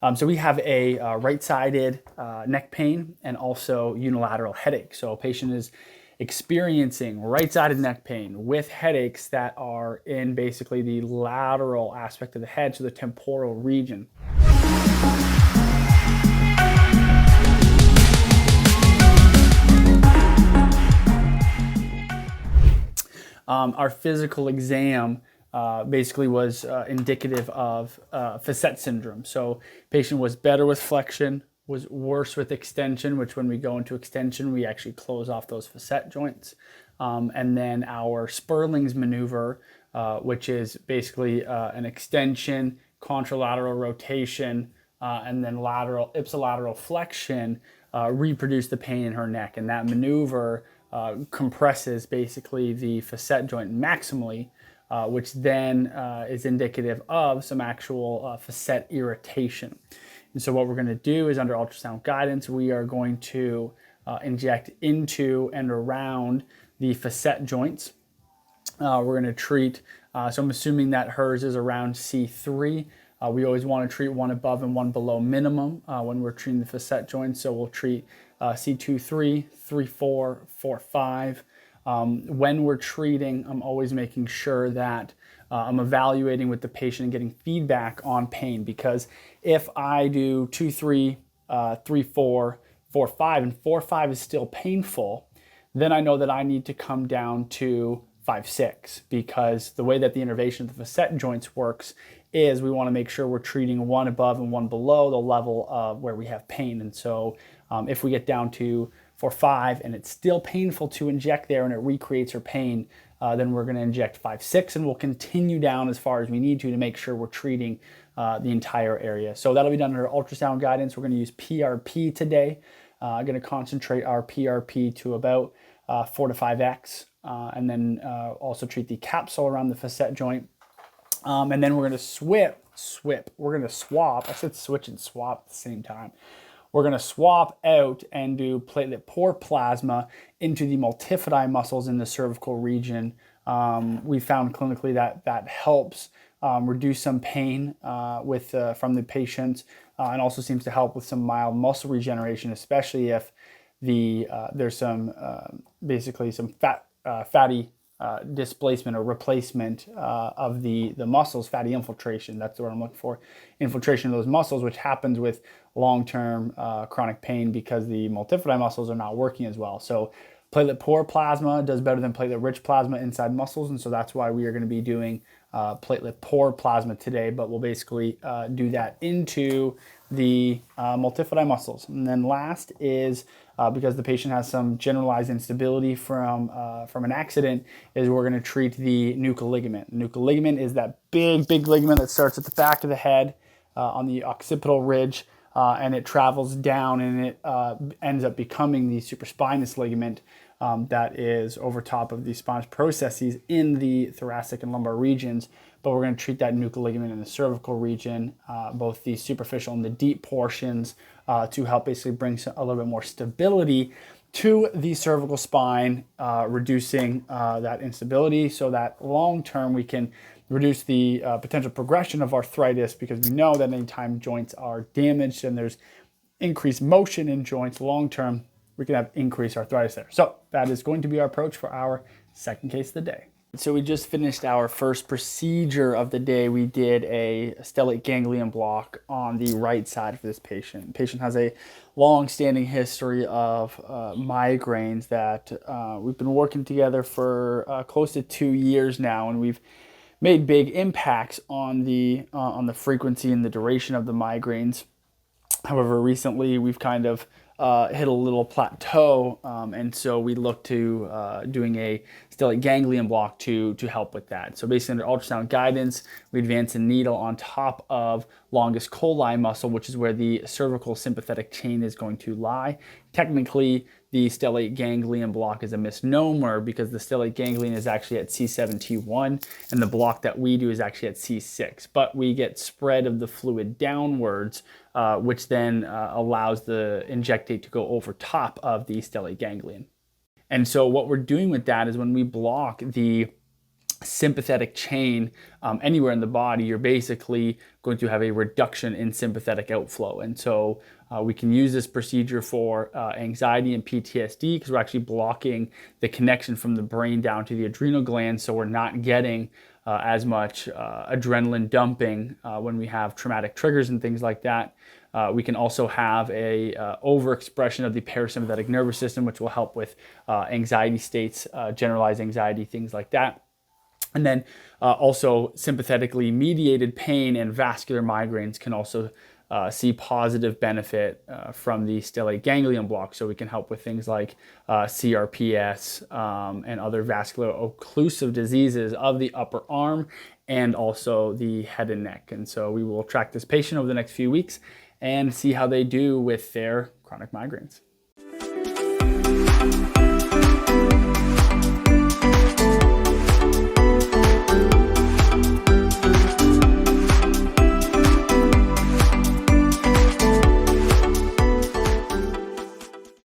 So we have a right-sided neck pain and also unilateral headache. So a patient is experiencing right-sided neck pain with headaches that are in basically the lateral aspect of the head, so the temporal region. Our physical exam basically was indicative of facet syndrome. So patient was better with flexion, was worse with extension, which when we go into extension, we actually close off those facet joints. And then our Sperling's maneuver, which is basically an extension, contralateral rotation, and then lateral ipsilateral flexion, reproduced the pain in her neck. And that maneuver compresses basically the facet joint maximally, which then is indicative of some actual facet irritation. And so what we're going to do is under ultrasound guidance, we are going to inject into and around the facet joints. We're going to treat, so I'm assuming that hers is around C3. We always want to treat one above and one below minimum when we're treating the facet joints. So we'll treat C2, 3, 3, 4, 4, 5. When we're treating, I'm always making sure that I'm evaluating with the patient and getting feedback on pain, because if I do 2, 3, 3, 4, 4, 5, and 4, 5 is still painful, then I know that I need to come down to 5, 6, because the way that the innervation of the facet joints works is we want to make sure we're treating one above and one below the level of where we have pain. And so if we get down to 4, 5 and it's still painful to inject there and it recreates her pain, then we're going to inject 5, 6, and we'll continue down as far as we need to make sure we're treating the entire area. So that'll be done under ultrasound guidance. We're going to use PRP today. I'm going to concentrate our PRP to about 4 to 5x, and then also treat the capsule around the facet joint. And then we're going to we're going to swap. I said switch and swap at the same time. We're going to swap out and do platelet poor plasma into the multifidi muscles in the cervical region. We found clinically that that helps reduce some pain from the patient, and also seems to help with some mild muscle regeneration, especially if there's some basically some fatty displacement or replacement of the muscles, fatty infiltration. That's what I'm looking for. Infiltration of those muscles, which happens with long-term chronic pain because the multifidi muscles are not working as well. So platelet poor plasma does better than platelet rich plasma inside muscles. And so that's why we are going to be doing platelet poor plasma today, but we'll basically do that into the multifidi muscles. And then last is because the patient has some generalized instability from an accident, is we're going to treat the nuchal ligament. The nuchal ligament is that big ligament that starts at the back of the head on the occipital ridge, and it travels down and it ends up becoming the supraspinous ligament that is over top of the spinous processes in the thoracic and lumbar regions. But we're going to treat that nuchal ligament in the cervical region, both the superficial and the deep portions, to help basically bring a little bit more stability to the cervical spine, reducing that instability so that long term we can reduce the potential progression of arthritis, because we know that anytime joints are damaged and there's increased motion in joints long term, we can have increased arthritis there. So that is going to be our approach for our second case of the day. So we just finished our first procedure of the day. We did a stellate ganglion block on the right side for this patient. The patient has a long-standing history of migraines that we've been working together for close to 2 years now, and we've made big impacts on the frequency and the duration of the migraines. However, recently we've kind of hit a little plateau, and so we look to doing a stellate ganglion block to help with that. So basically under ultrasound guidance, we advance a needle on top of longus colli muscle, which is where the cervical sympathetic chain is going to lie. Technically, the stellate ganglion block is a misnomer because the stellate ganglion is actually at C7T1 and the block that we do is actually at C6. But we get spread of the fluid downwards, which then allows the injectate to go over top of the stellate ganglion. And so what we're doing with that is when we block the sympathetic chain anywhere in the body, you're basically going to have a reduction in sympathetic outflow. And so we can use this procedure for anxiety and PTSD because we're actually blocking the connection from the brain down to the adrenal glands, so we're not getting as much adrenaline dumping when we have traumatic triggers and things like that. We can also have a overexpression of the parasympathetic nervous system, which will help with anxiety states, generalized anxiety, things like that. And then also sympathetically mediated pain and vascular migraines can also see positive benefit from the stellate ganglion block. So we can help with things like CRPS and other vascular occlusive diseases of the upper arm and also the head and neck. And so we will track this patient over the next few weeks and see how they do with their chronic migraines.